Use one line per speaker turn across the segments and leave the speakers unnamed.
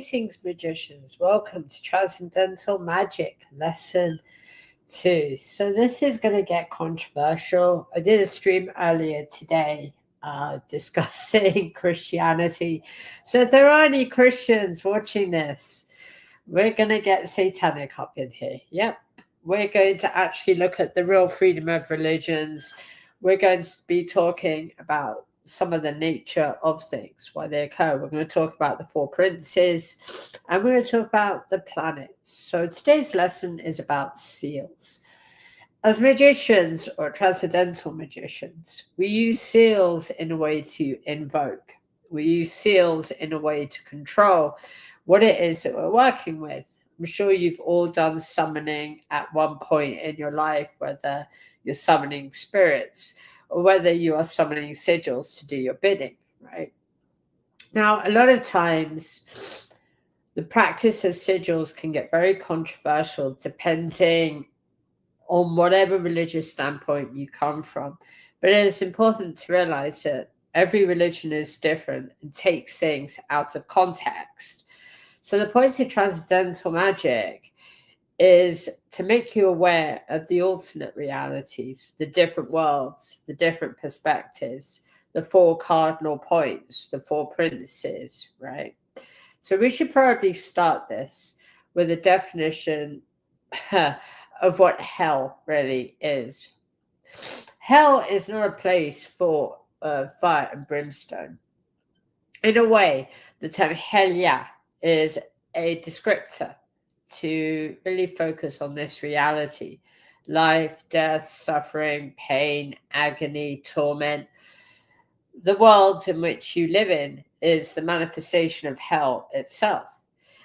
Greetings, magicians. Welcome to Transcendental Magic Lesson 2. So this is going to get controversial. I did a stream earlier today discussing Christianity. So if there are any Christians watching this, we're going to get satanic up in here. Yep. We're going to actually look at the real freedom of religions. We're going to be talking about some of the nature of things, why they occur. We're going to talk about the four princes, and we're going to talk about the planets. So today's lesson is about seals. As magicians or transcendental magicians, we use seals in a way to invoke. We use seals in a way to control what it is that we're working with. I'm sure you've all done summoning at one point in your life, whether you're summoning spirits or whether you are summoning sigils to do your bidding, right? Now, a lot of times, the practice of sigils can get very controversial depending on whatever religious standpoint you come from. But it is important to realize that every religion is different and takes things out of context. So the point of transcendental magic is to make you aware of the alternate realities, the different worlds, the different perspectives, the four cardinal points, the four princes, right? So we should probably start this with a definition of what hell really is. Hell is not a place for fire and brimstone. In a way, the term helya is a descriptor to really focus on this reality: life, death, suffering, pain, agony, torment. The world in which you live in is the manifestation of hell itself,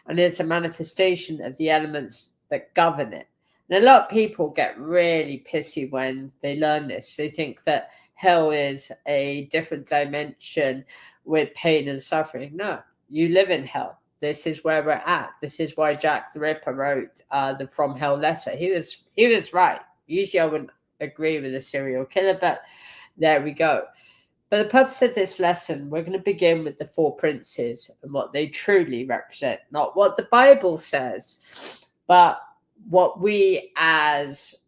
and is a manifestation of the elements that govern it. And a lot of people get really pissy when they learn this. They think that hell is a different dimension with pain and suffering. No, you live in hell. This is where we're at. This is why Jack the Ripper wrote the From Hell letter. He was right. Usually I wouldn't agree with a serial killer, but there we go. For the purpose of this lesson, we're going to begin with the four princes and what they truly represent. Not what the Bible says, but what we as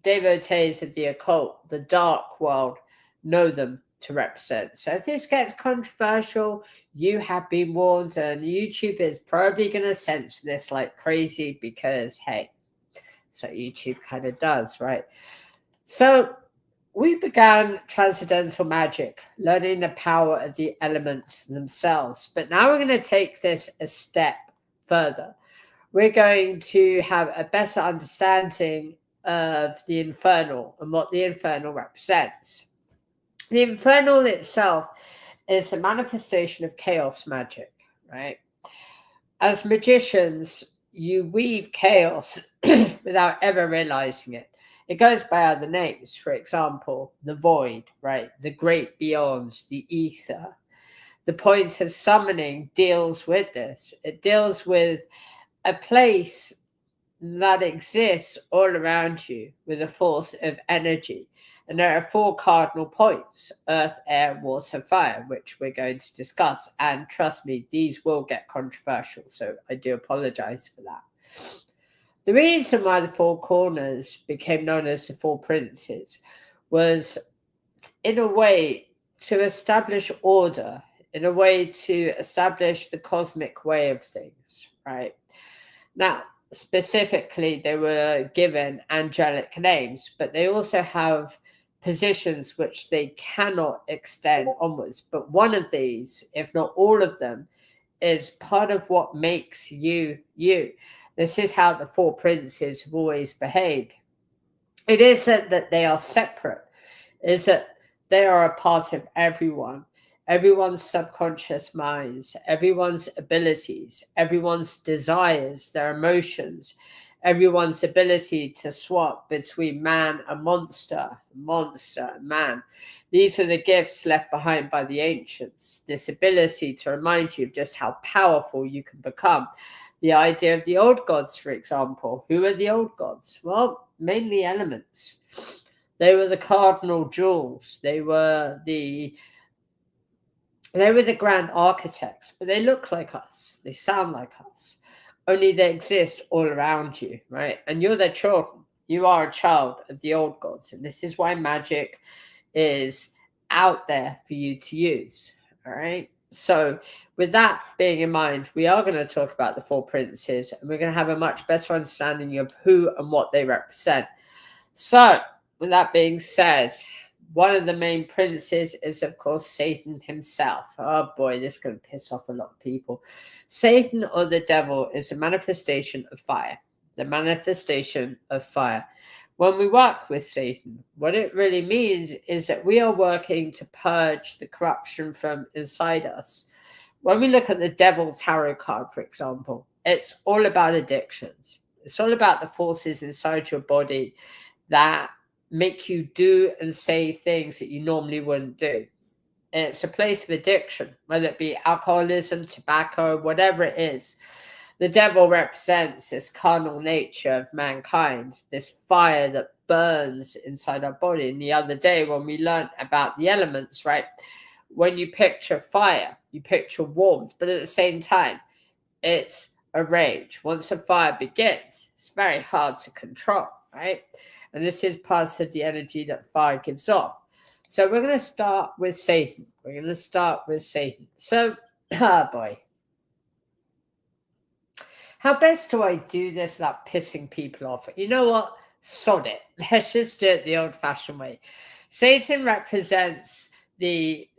devotees of the occult, the dark world, know them to represent. So if this gets controversial, you have been warned, and YouTube is probably going to censor this like crazy because, hey, so YouTube kind of does, right? So we began transcendental magic, learning the power of the elements themselves. But now we're going to take this a step further. We're going to have a better understanding of the infernal and what the infernal represents. The infernal itself is a manifestation of chaos magic, right? As magicians, you weave chaos without ever realizing it. It goes by other names. For example, the void, right? The great beyonds, the ether. The point of summoning deals with this. It deals with a place that exists all around you with a force of energy. And there are four cardinal points: earth, air, water, fire, which we're going to discuss. And trust me, these will get controversial, so I do apologize for that. The reason why the four corners became known as the four princes was, in a way, to establish order, in a way to establish the cosmic way of things, right? Now, specifically, they were given angelic names, but they also have positions which they cannot extend onwards. But one of these, if not all of them, is part of what makes you you. This is how the four princes have always behaved. It isn't that they are separate. It's that they are a part of everyone. Everyone's subconscious minds, everyone's abilities, everyone's desires, their emotions, everyone's ability to swap between man and monster, monster and man. These are the gifts left behind by the ancients. This ability to remind you of just how powerful you can become. The idea of the old gods, for example. Who are the old gods? Well, mainly elements. They were the cardinal jewels. They were the They were the grand architects, but they look like us. They sound like us. Only they exist all around you, right? And you're their children. You are a child of the old gods. And this is why magic is out there for you to use. All right. So, with that being in mind, we are going to talk about the four princes, and we're going to have a much better understanding of who and what they represent. So, with that being said, one of the main princes is, of course, Satan himself. Oh boy, this is going to piss off a lot of people. Satan, or the devil, is a manifestation of fire. The manifestation of fire. When we work with Satan, what it really means is that we are working to purge the corruption from inside us. When we look at the Devil Tarot card, for example, it's all about addictions. It's all about the forces inside your body that make you do and say things that you normally wouldn't do. And it's a place of addiction, whether it be alcoholism, tobacco, whatever it is. The devil represents this carnal nature of mankind, this fire that burns inside our body. And the other day when we learned about the elements, right? When you picture fire, you picture warmth, but at the same time, it's a rage. Once a fire begins, it's very hard to control, right? And this is part of the energy that fire gives off. So we're going to start with Satan. So, boy. How best do I do this without pissing people off? You know what? Sod it. Let's just do it the old-fashioned way. Satan represents the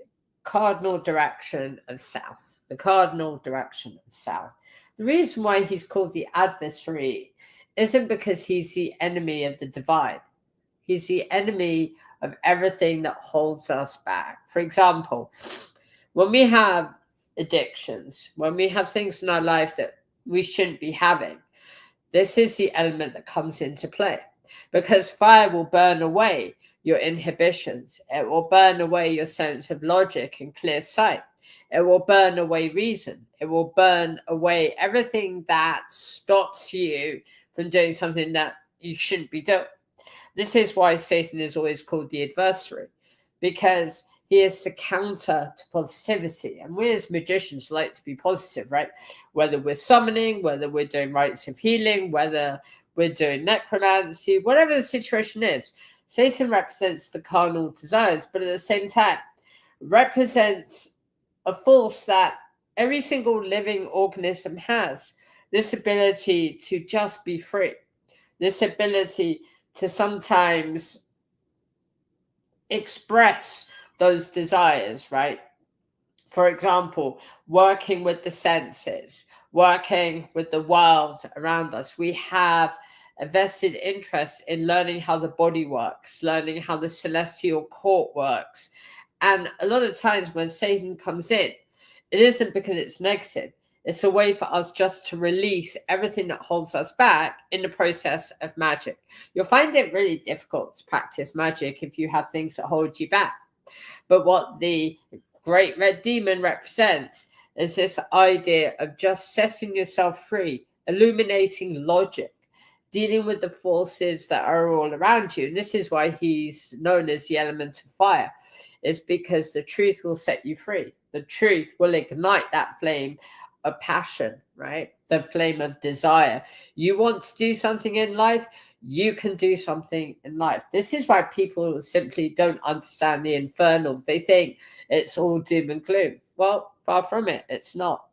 cardinal direction of south. The cardinal direction of south. The reason why he's called the adversary isn't because he's the enemy of the divine. He's the enemy of everything that holds us back. For example, when we have addictions, when we have things in our life that we shouldn't be having, this is the element that comes into play, because fire will burn away your inhibitions. It will burn away your sense of logic and clear sight. It will burn away reason. It will burn away everything that stops you from doing something that you shouldn't be doing. This is why Satan is always called the adversary, because he is the counter to positivity. And we as magicians like to be positive, right? Whether we're summoning, whether we're doing rites of healing, whether we're doing necromancy, whatever the situation is, Satan represents the carnal desires, but at the same time represents a force that every single living organism has. This ability to just be free. This ability to sometimes express those desires, right? For example, working with the senses, working with the world around us. We have a vested interest in learning how the body works, learning how the celestial court works. And a lot of times when Satan comes in, it isn't because it's negative. It's a way for us just to release everything that holds us back in the process of magic. You'll find it really difficult to practice magic if you have things that hold you back. But what the great red demon represents is this idea of just setting yourself free, illuminating logic, dealing with the forces that are all around you. And this is why he's known as the element of fire. It's because the truth will set you free. The truth will ignite that flame of passion, right? The flame of desire. You want to do something in life, you can do something in life. This is why people simply don't understand the infernal. They think it's all doom and gloom. Well, far from it. It's not.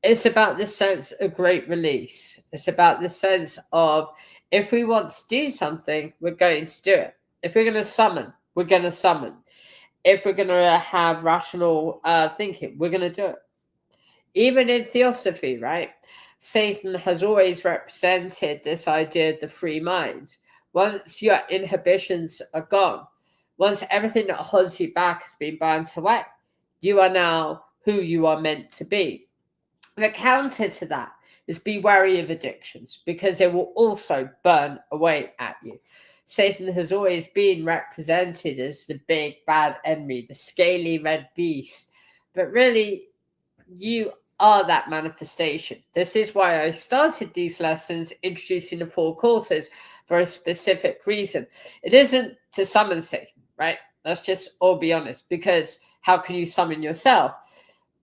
It's about this sense of great release. It's about the sense of, if we want to do something, we're going to do it. If we're going to summon, we're going to summon. If we're going to have rational thinking, we're going to do it. Even in theosophy, right? Satan has always represented this idea of the free mind. Once your inhibitions are gone, once everything that holds you back has been burnt away, you are now who you are meant to be. The counter to that is be wary of addictions, because it will also burn away at you. Satan has always been represented as the big bad enemy, the scaly red beast. But really, you are that manifestation. This is why I started these lessons introducing the four quarters, for a specific reason. It isn't to summon Satan, right? Let's just all be honest, because how can you summon yourself?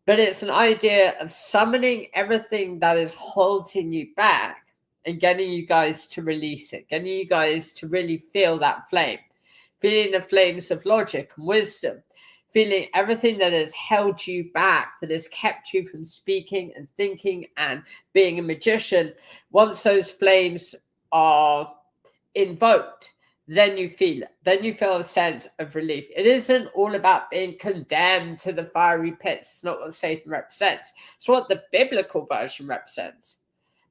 But it's an idea of summoning everything that is holding you back and getting you guys to release it, getting you guys to really feel that flame, feeling the flames of logic and wisdom, feeling everything that has held you back, that has kept you from speaking and thinking and being a magician. Once those flames are invoked, then you feel it. Then you feel a sense of relief. It isn't all about being condemned to the fiery pits. It's not what Satan represents. It's what the biblical version represents.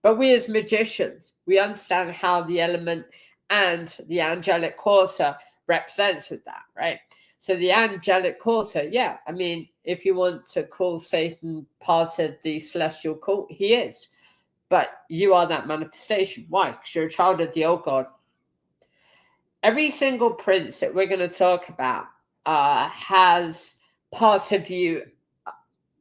But we as magicians, we understand how the element and the angelic quarter represents with that, right? So the angelic quarter, yeah, I mean, if you want to call Satan part of the celestial cult, he is. But you are that manifestation. Why? Because you're a child of the old God. Every single prince that we're going to talk about has part of you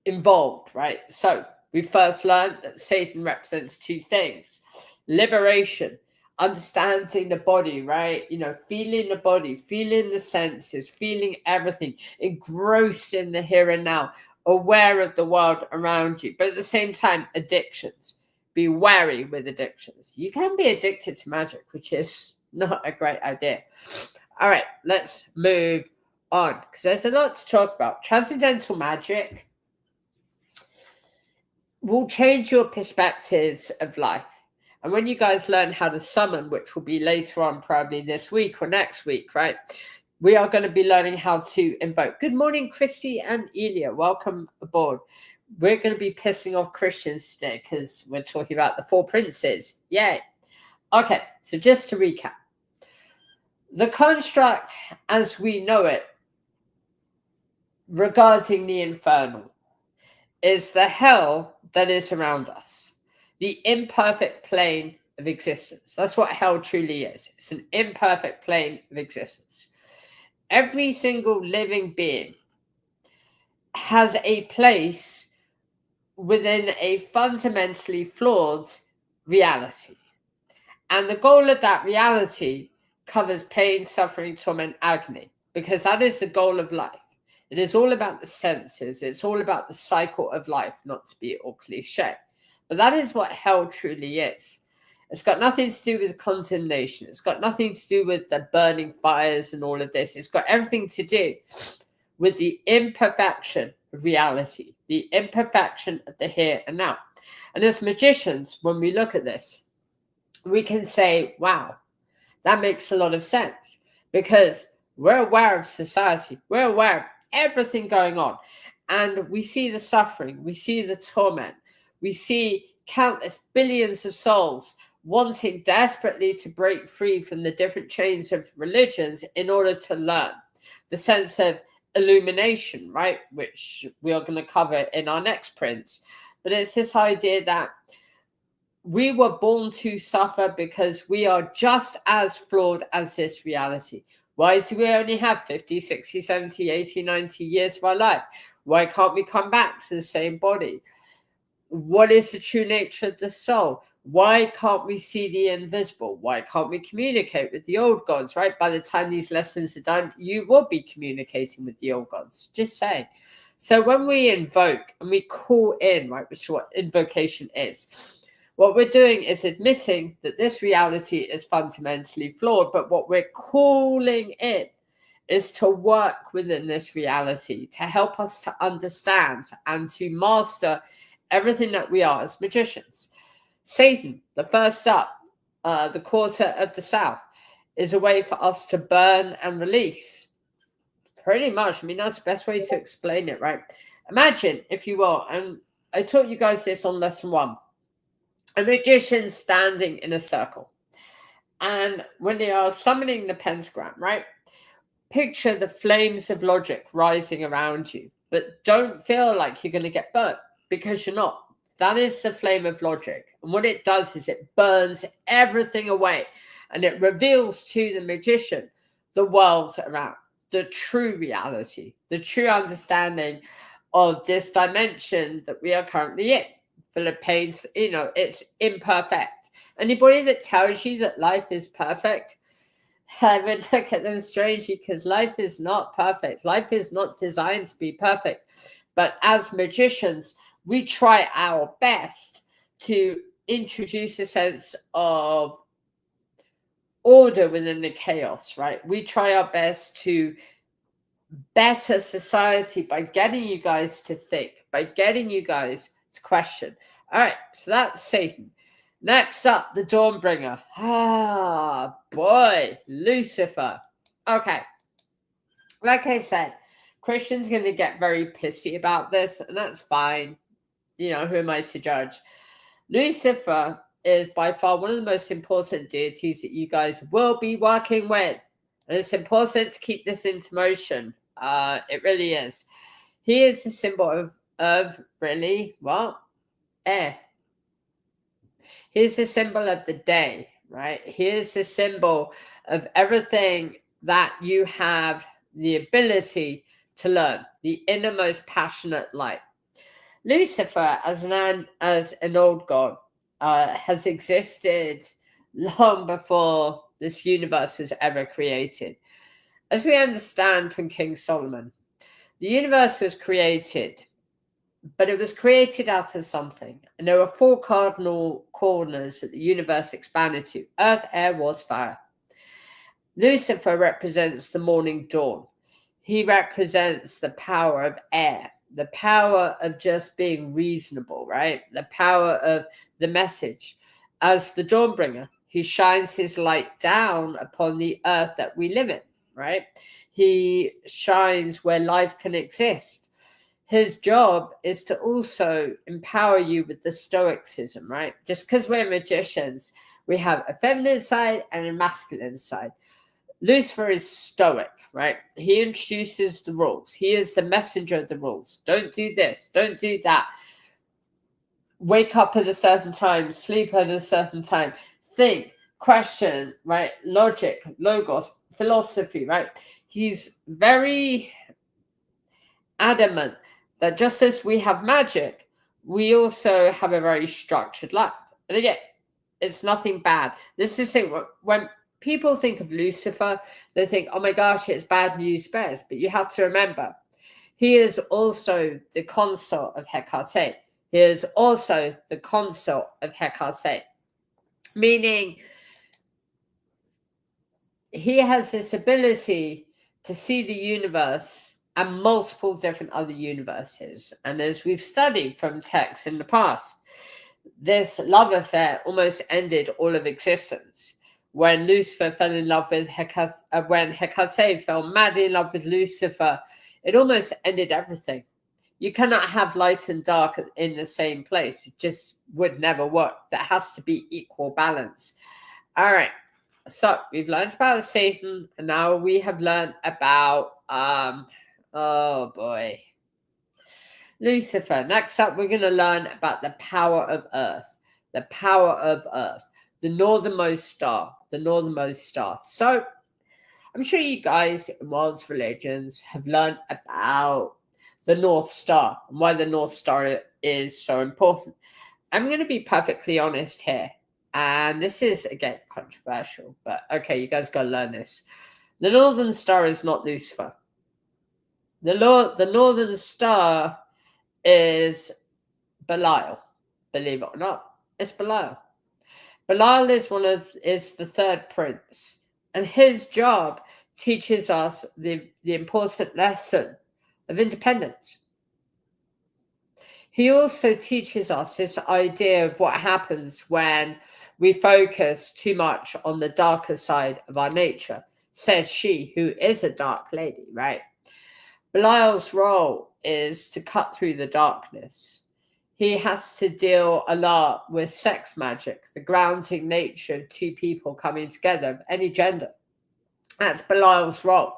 involved, right? So we first learned that Satan represents two things: liberation, understanding the body, right? You know, feeling the body, feeling the senses, feeling everything, engrossed in the here and now, aware of the world around you. But at the same time, addictions. Be wary with addictions. You can be addicted to magic, which is not a great idea. All right, let's move on, because there's a lot to talk about. Transcendental magic will change your perspectives of life. And when you guys learn how to summon, which will be later on, probably this week or next week, right? We are going to be learning how to invoke. Good morning, Christy and Elia. Welcome aboard. We're going to be pissing off Christians today because we're talking about the four princes. Yay. Okay, so just to recap. The construct as we know it regarding the infernal is the hell that is around us, the imperfect plane of existence. That's what hell truly is. It's an imperfect plane of existence. Every single living being has a place within a fundamentally flawed reality. And the goal of that reality covers pain, suffering, torment, agony, because that is the goal of life. It is all about the senses. It's all about the cycle of life, not to be all cliche. But that is what hell truly is. It's got nothing to do with condemnation. It's got nothing to do with the burning fires and all of this. It's got everything to do with the imperfection of reality, the imperfection of the here and now. And as magicians, when we look at this, we can say, wow, that makes a lot of sense, because we're aware of society. We're aware of everything going on. And we see the suffering. We see the torment. We see countless billions of souls wanting desperately to break free from the different chains of religions in order to learn. The sense of illumination, right? Which we are going to cover in our next prince. But it's this idea that we were born to suffer because we are just as flawed as this reality. Why do we only have 50, 60, 70, 80, 90 years of our life? Why can't we come back to the same body? What is the true nature of the soul? Why can't we see the invisible? Why can't we communicate with the old gods, right? By the time these lessons are done, you will be communicating with the old gods. Just saying. So when we invoke and we call in, right, which is what invocation is, what we're doing is admitting that this reality is fundamentally flawed, but what we're calling in is to work within this reality, to help us to understand and to master everything that we are as magicians. Satan, the first up, the quarter of the south, is a way for us to burn and release. Pretty much. I mean, that's the best way to explain it, right? Imagine, if you will, and I taught you guys this on lesson 1, a magician standing in a circle. And when they are summoning the pentagram, right? Picture the flames of logic rising around you, but don't feel like you're going to get burnt, because you're not. That is the flame of logic. And what it does is it burns everything away, and it reveals to the magician the world around, the true reality, the true understanding of this dimension that we are currently in. Philippines, it's imperfect. Anybody that tells you that life is perfect, I would look at them strangely because life is not perfect. Life is not designed to be perfect. But as magicians, we try our best to introduce a sense of order within the chaos, right? We try our best to better society by getting you guys to think, by getting you guys to question. All right, so that's Satan. Next up, the Dawnbringer. Ah, boy, Lucifer. Okay, like I said, Christian's going to get very pissy about this, and that's fine. You know, who am I to judge? Lucifer is by far one of the most important deities that you guys will be working with. And it's important to keep this into motion. It really is. He is a symbol of really, well, air. He is a symbol of the day, right? He is a symbol of everything that you have the ability to learn, the innermost passionate light. Lucifer, as an old god, has existed long before this universe was ever created. As we understand from King Solomon, the universe was created, but it was created out of something. And there were four cardinal corners that the universe expanded to: earth, air, water, fire. Lucifer represents the morning dawn. He represents the power of air, the power of just being reasonable, right? The power of the message. As the Dawnbringer, he shines his light down upon the earth that we live in, right? He shines where life can exist. His job is to also empower you with the stoicism, right? Just because we're magicians, we have a feminine side and a masculine side. Lucifer is stoic, right? He introduces the rules. He is the messenger of the rules. Don't do this. Don't do that. Wake up at a certain time. Sleep at a certain time. Think, question, right? Logic, logos, philosophy, right? He's very adamant that just as we have magic, we also have a very structured life. And again, it's nothing bad. This is the thing. When people think of Lucifer, they think, oh my gosh, it's bad news bears. But you have to remember, he is also the consort of Hecate. He is also the consort of Hecate. Meaning, he has this ability to see the universe and multiple different other universes. And as we've studied from texts in the past, this love affair almost ended all of existence. When Lucifer fell in love with Hecate, when Hecate fell madly in love with Lucifer, it almost ended everything. You cannot have light and dark in the same place. It just would never work. There has to be equal balance. All right. So we've learned about Satan, and now we have learned about oh boy, Lucifer. Next up, we're going to learn about the power of Earth. The power of Earth. The northernmost star. The northernmost star. So I'm sure you guys in World's Religions have learned about the North Star and why the North Star is so important. I'm going to be perfectly honest here. And this is, again, controversial. But okay, you guys got to learn this. The Northern Star is not Lucifer. The Northern Star is Belial. Believe it or not, it's Belial. Belial is the third prince, and his job teaches us the important lesson of independence. He also teaches us this idea of what happens when we focus too much on the darker side of our nature, says she, who is a dark lady, right? Belial's role is to cut through the darkness. He has to deal a lot with sex magic, the grounding nature of two people coming together of any gender. That's Belial's role.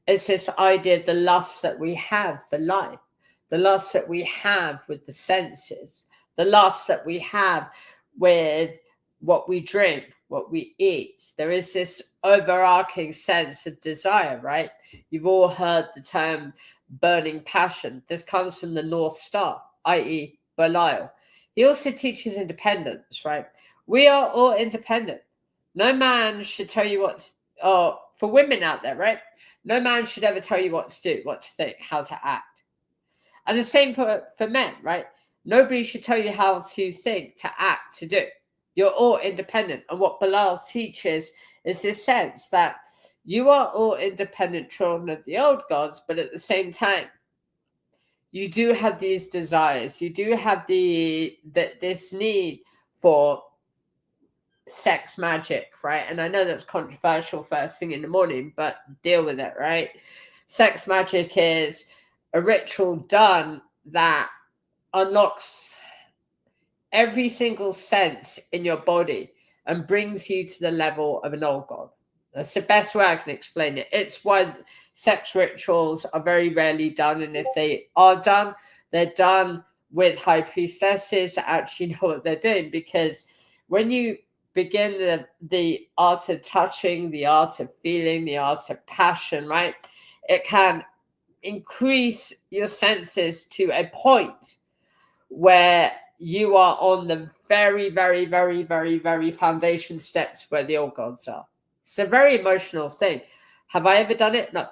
It's this idea of the lust that we have for life, the lust that we have with the senses, the lust that we have with what we drink, what we eat. There is this overarching sense of desire, right? You've all heard the term burning passion. This comes from the North Star, i.e. Belial. He also teaches independence, right? We are all independent. No man should tell you or for women out there, right? No man should ever tell you what to do, what to think, how to act. And the same for men, right? Nobody should tell you how to think, to act, to do. You're all independent. And what Bilal teaches is this sense that you are all independent children of the old gods, but at the same time, you do have these desires. You do have this need for sex magic, right? And I know that's controversial first thing in the morning, but deal with it, right? Sex magic is a ritual done that unlocks every single sense in your body and brings you to the level of an old god. That's the best way I can explain it. It's why sex rituals are very rarely done, and if they are done, they're done with high priestesses that actually know what they're doing. Because when you begin the art of touching, the art of feeling, the art of passion, right, it can increase your senses to a point where you are on the very, very, very, very, very foundation steps where the old gods are. It's a very emotional thing. Have I ever done it? No.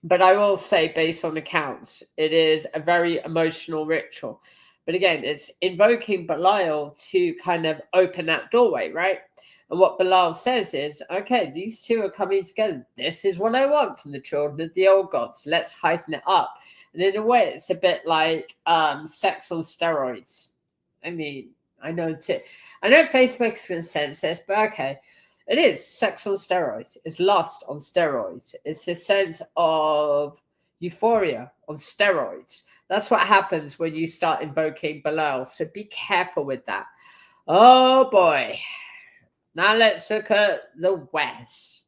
But I will say, based on accounts, it is a very emotional ritual. But again, it's invoking Belial to kind of open that doorway, right? And what Belial says is, okay, these two are coming together. This is what I want from the children of the old gods. Let's heighten it up. And in a way, it's a bit like sex on steroids. I mean, I know Facebook's going to censor this, but okay. It is sex on steroids. It's lust on steroids. It's a sense of euphoria on steroids. That's what happens when you start invoking Belial. So be careful with that. Oh boy. Now let's look at the West.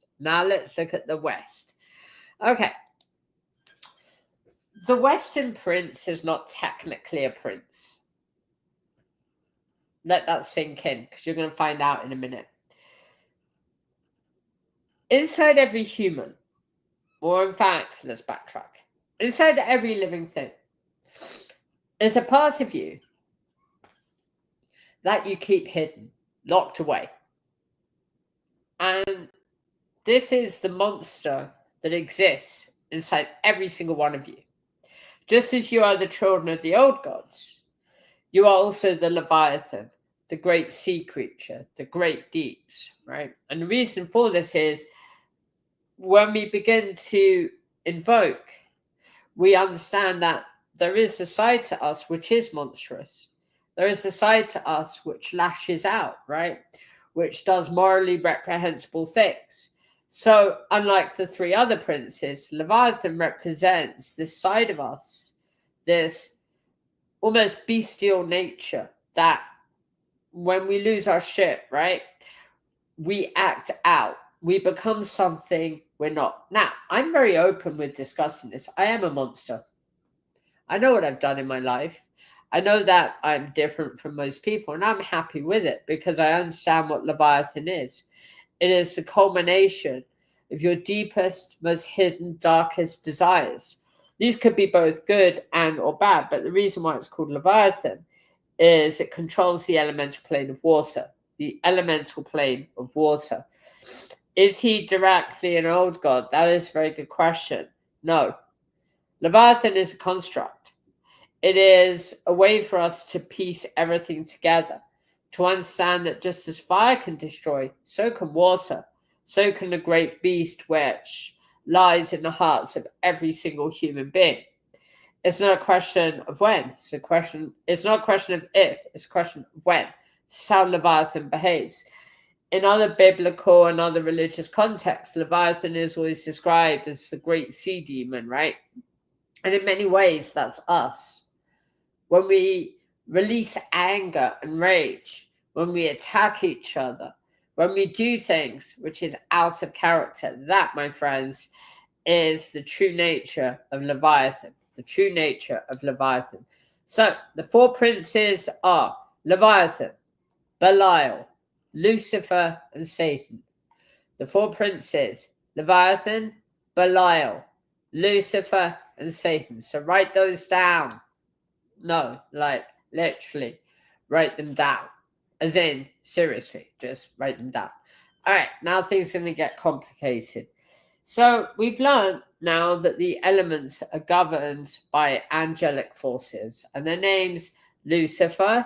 Okay. The Western prince is not technically a prince. Let that sink in, because you're going to find out in a minute. Inside every human, or in fact, let's backtrack. Inside every living thing, is a part of you that you keep hidden, locked away. And this is the monster that exists inside every single one of you. Just as you are the children of the old gods, you are also the Leviathan, the great sea creature, the great deeps, right? And the reason for this is when we begin to invoke, we understand that there is a side to us which is monstrous. There is a side to us which lashes out, right? Which does morally reprehensible things. So, unlike the three other princes, Leviathan represents this side of us, this almost bestial nature that when we lose our shit, right, we act out. We become something we're not. Now, I'm very open with discussing this. I am a monster. I know what I've done in my life. I know that I'm different from most people, and I'm happy with it because I understand what Leviathan is. It is the culmination of your deepest, most hidden, darkest desires. These could be both good and or bad, but the reason why it's called Leviathan is it controls the elemental plane of water. The elemental plane of water. Is he directly an old god? That is a very good question. No. Leviathan is a construct. It is a way for us to piece everything together, to understand that just as fire can destroy, so can water, so can the great beast which lies in the hearts of every single human being. It's not a question of when. It's not a question of if. It's a question of when. This is how Leviathan behaves. In other biblical and other religious contexts, Leviathan is always described as the great sea demon, right? And in many ways, that's us. When we release anger and rage, when we attack each other, when we do things which is out of character, that, my friends, is the true nature of Leviathan. The true nature of Leviathan. So, the four princes are Leviathan, Belial, Lucifer, and Satan. The four princes, Leviathan, Belial, Lucifer, and Satan. So write those down. No, like literally write them down. As in, seriously, just write them down. All right, now things are going to get complicated. So we've learned now that the elements are governed by angelic forces, and their names Lucifer,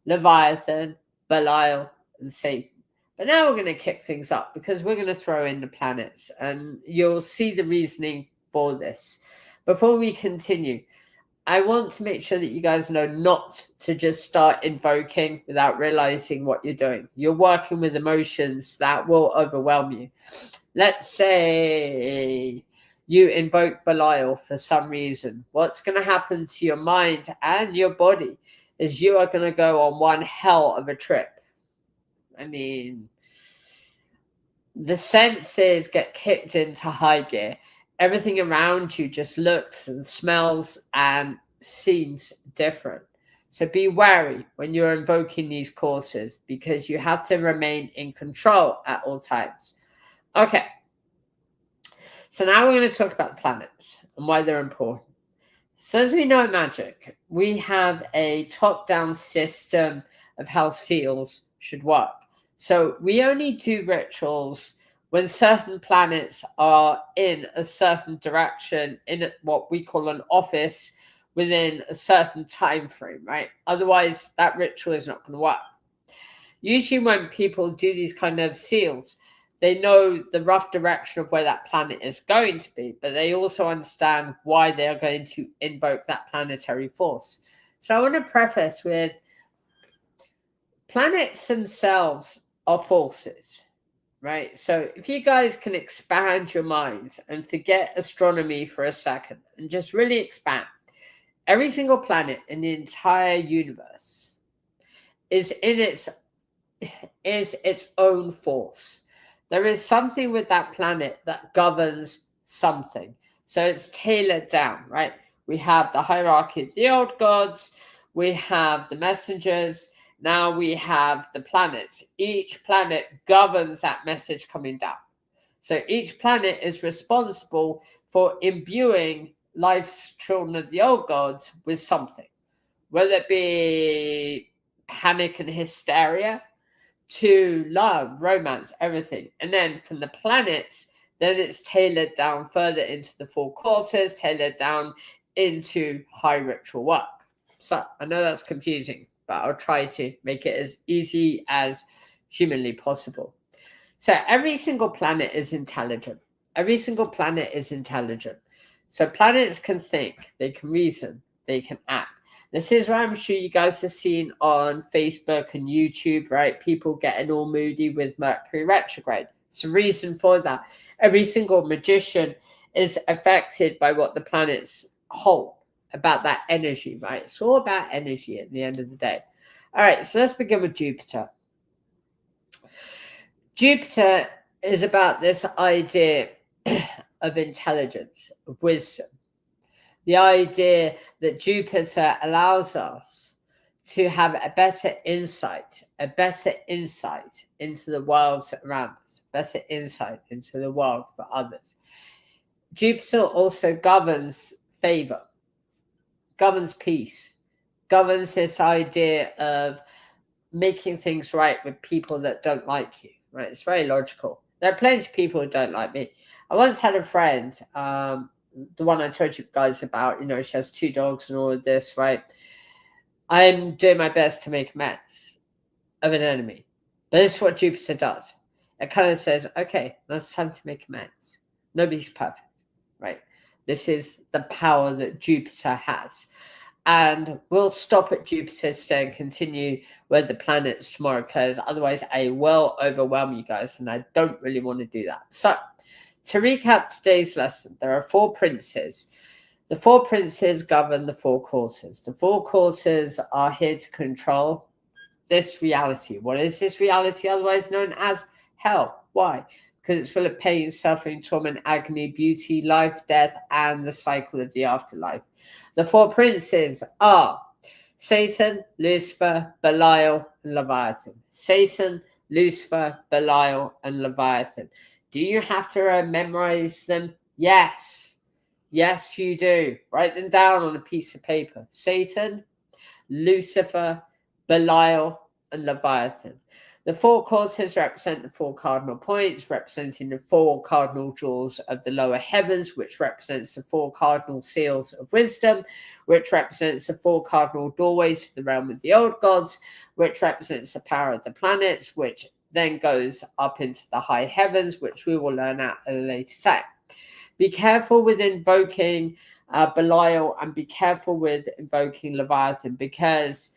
Leviathan, Belial, and Satan. But now we're going to kick things up because we're going to throw in the planets, and you'll see the reasoning for this. Before we continue, I want to make sure that you guys know not to just start invoking without realizing what you're doing. You're working with emotions that will overwhelm you. Let's say you invoke Belial for some reason. What's going to happen to your mind and your body is you are going to go on one hell of a trip. I mean, the senses get kicked into high gear. Everything around you just looks and smells and seems different. So be wary when you're invoking these courses because you have to remain in control at all times. Okay. So now we're going to talk about the planets and why they're important. So as we know in magic, we have a top-down system of how seals should work. So we only do rituals when certain planets are in a certain direction in what we call an office within a certain time frame, right? Otherwise, that ritual is not going to work. Usually when people do these kind of seals, they know the rough direction of where that planet is going to be, but they also understand why they are going to invoke that planetary force. So I want to preface with planets themselves are forces, right? So if you guys can expand your minds and forget astronomy for a second and just really expand, every single planet in the entire universe is its own force. There is something with that planet that governs something. So it's tailored down, right? We have the hierarchy of the old gods. We have the messengers. Now we have the planets. Each planet governs that message coming down. So each planet is responsible for imbuing life's children of the old gods with something, whether it be panic and hysteria, to love, romance, everything. And then from the planets, then it's tailored down further into the four quarters, tailored down into high ritual work. So I know that's confusing, but I'll try to make it as easy as humanly possible. So every single planet is intelligent. Every single planet is intelligent. So planets can think, they can reason, they can act. This is what I'm sure you guys have seen on Facebook and YouTube, right? People getting all moody with Mercury retrograde. It's a reason for that. Every single magician is affected by what the planets hold about that energy, right? It's all about energy at the end of the day. All right, so let's begin with Jupiter. Jupiter is about this idea of intelligence, of wisdom. The idea that Jupiter allows us to have a better insight into the world around us, better insight into the world for others. Jupiter also governs favor, governs peace, governs this idea of making things right with people that don't like you, right? It's very logical. There are plenty of people who don't like me. I once had a friend, the one I told you guys about, she has 2 dogs and all of this, right? I'm doing my best to make amends of an enemy. But this is what Jupiter does. It kind of says, okay, now it's time to make amends. Nobody's perfect, right? This is the power that Jupiter has. And we'll stop at Jupiter today and continue where the planets tomorrow occurs. Otherwise, I will overwhelm you guys, and I don't really want to do that. So, to recap today's lesson, there are 4 princes. The 4 princes govern the 4 quarters. The 4 quarters are here to control this reality. What is this reality, otherwise known as hell? Why? Because it's full of pain, suffering, torment, agony, beauty, life, death, and the cycle of the afterlife. The 4 princes are Satan, Lucifer, Belial, and Leviathan. Satan, Lucifer, Belial, and Leviathan. Do you have to memorize them? Yes. Yes, you do. Write them down on a piece of paper. Satan, Lucifer, Belial, and Leviathan. The four quarters represent the four cardinal points, representing the four cardinal jewels of the lower heavens, which represents the four cardinal seals of wisdom, which represents the four cardinal doorways to the realm of the old gods, which represents the power of the planets, which then goes up into the high heavens, which we will learn at a later time. Be careful with invoking Belial, and be careful with invoking Leviathan, because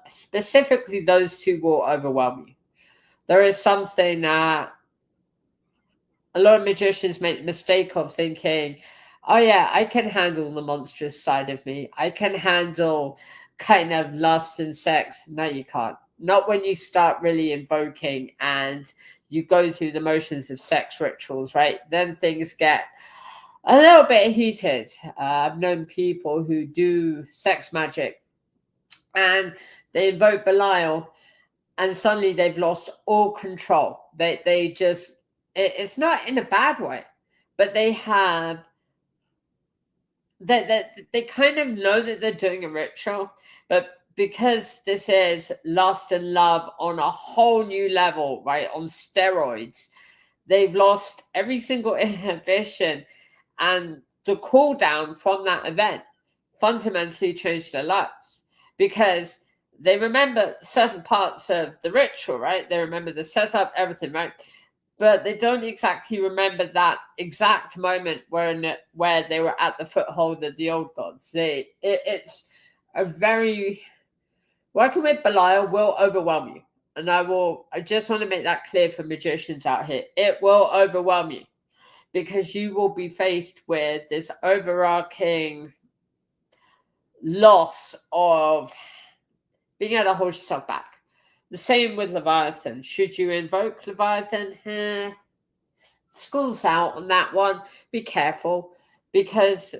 specifically those two will overwhelm you. There is something that a lot of magicians make the mistake of thinking, oh yeah, I can handle the monstrous side of me. I can handle kind of lust and sex. No, you can't. Not when you start really invoking and you go through the motions of sex rituals, right? Then things get a little bit heated. I've known people who do sex magic and they invoke Belial, and suddenly they've lost all control. They just, it's not in a bad way, but they have that they kind of know that they're doing a ritual, but because this is lust and love on a whole new level, right, on steroids, they've lost every single inhibition, and the cooldown from that event fundamentally changed their lives, because they remember certain parts of the ritual, right? They remember the setup, everything, right? But they don't exactly remember that exact moment where they were at the foothold of the old gods. It's a very, working with Belial will overwhelm you. And I just want to make that clear for magicians out here. It will overwhelm you, because you will be faced with this overarching loss of being able to hold yourself back. The same with Leviathan. Should you invoke Leviathan? School's out on that one. Be careful, because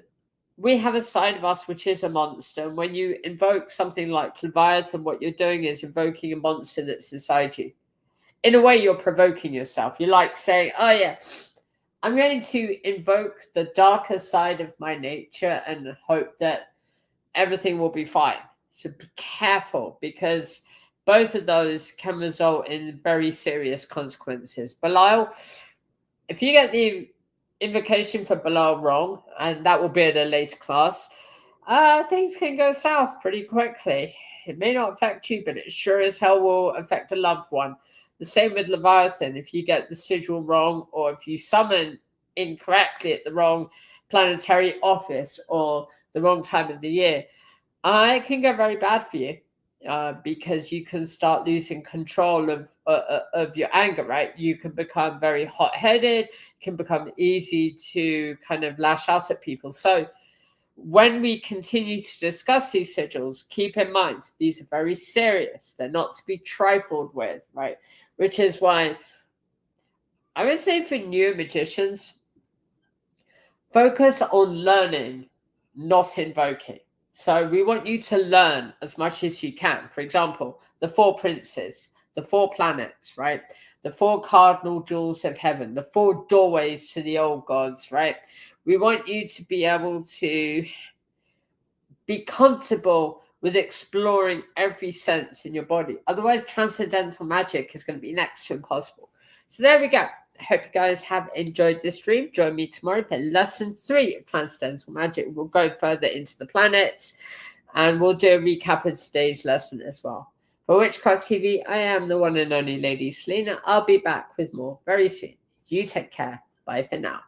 we have a side of us which is a monster. And when you invoke something like Leviathan, what you're doing is invoking a monster that's inside you. In a way, you're provoking yourself. You're like saying, oh yeah, I'm going to invoke the darker side of my nature and hope that everything will be fine. So be careful, because both of those can result in very serious consequences. Belial, if you get the invocation for Belial wrong, and that will be in a later class, things can go south pretty quickly. It may not affect you, but it sure as hell will affect a loved one. The same with Leviathan. If you get the sigil wrong, or if you summon incorrectly at the wrong planetary office or the wrong time of the year, it can get very bad for you, because you can start losing control of your anger, right? You can become very hot-headed. It can become easy to kind of lash out at people. So when we continue to discuss these sigils, keep in mind, these are very serious. They're not to be trifled with, right? Which is why I would say for new magicians, focus on learning, not invoking. So we want you to learn as much as you can. For example, the four princes, the four planets, right? The four cardinal jewels of heaven, the four doorways to the old gods, right? We want you to be able to be comfortable with exploring every sense in your body. Otherwise, transcendental magic is going to be next to impossible. So there we go. I hope you guys have enjoyed this stream. Join me tomorrow for lesson 3 of Transcendental Magic. We'll go further into the planets, and we'll do a recap of today's lesson as well. For Witchcraft TV, I am the one and only Lady Selena. I'll be back with more very soon. You take care. Bye for now.